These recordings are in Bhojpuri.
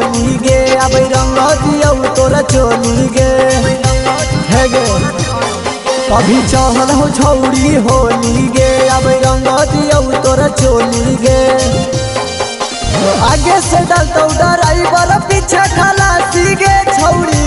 होली गे अब रंग दियो तोरा चोली गे हे गे अभी चहल हो छौड़ी होली गे अब रंग दियो तोरा चोली गे आगे से डालता ड्राइवर पीछे खलासी गे छौड़ी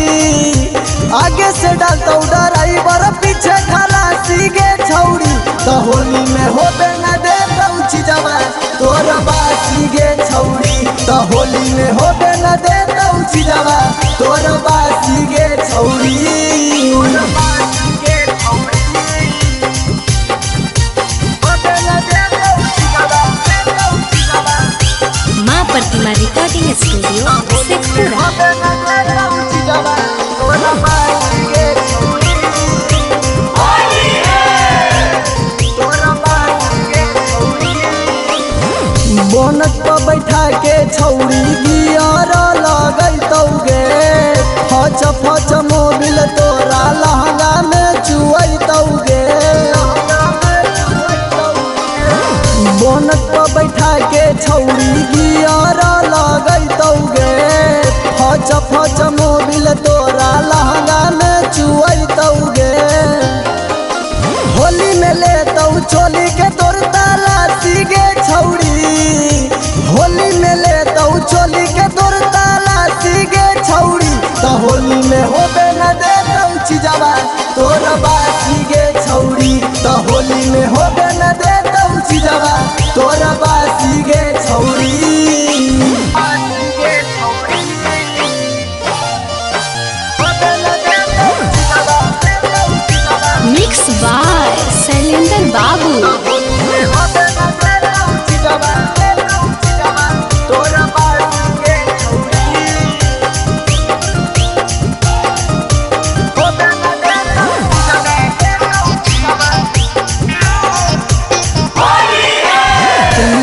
आगे से डालता ड्राइवर पीछे खलासी गे छौड़ी तो होली में होबे न दे पहुँची जावा तोरा बासी गे छौड़ी तो होली में होबे न दे पहुँची जावा तोरा बासी गे छौड़ी माँ प्रतिमा रिकॉर्डिंग स्टूडियो शेखपुरा। बोनट पर बैठा के छौड़ी गियर लगैतौगे फच फच मोबिल तोरा लहंगा में चुअतौगे बोनट पर बैठा के छौड़ी गियर लगैतौगे फच फच मोबिल तोरा लहंगा में चुअतौगे होली में लेतौ चोली के तोर तलाशी गे छौड़ी होली में लेतौ चोली के तोर तलाशी गे छौड़ी तो होली में होबे न देतौ चिजवा तोर बासी गे छौड़ी तो होली में होबे न देतौ चिजवा तोर बासी गे छौड़ी मिक्स बाय शैलेंद्र बाबू।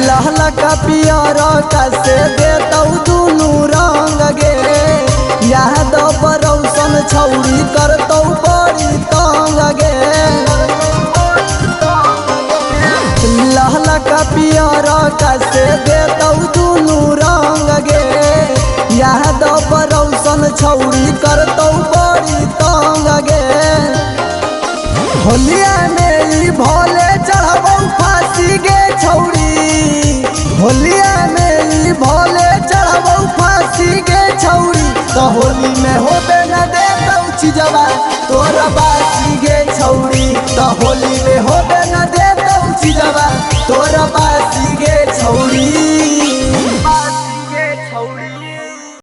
लहला का पियर कैसे देतौ दुनू रंग गे यादव बरौसन छौड़ी करतौ बड़ी तंग गे लहला का पियर कैसे देतौ दुनू रंग गे यादव बरौसन छौड़ी करतौ बड़ी तंग गे होलिया में ई भोले चढ़बौ फांसी गे छौड़ी होलिया में ई भोले चढ़बौ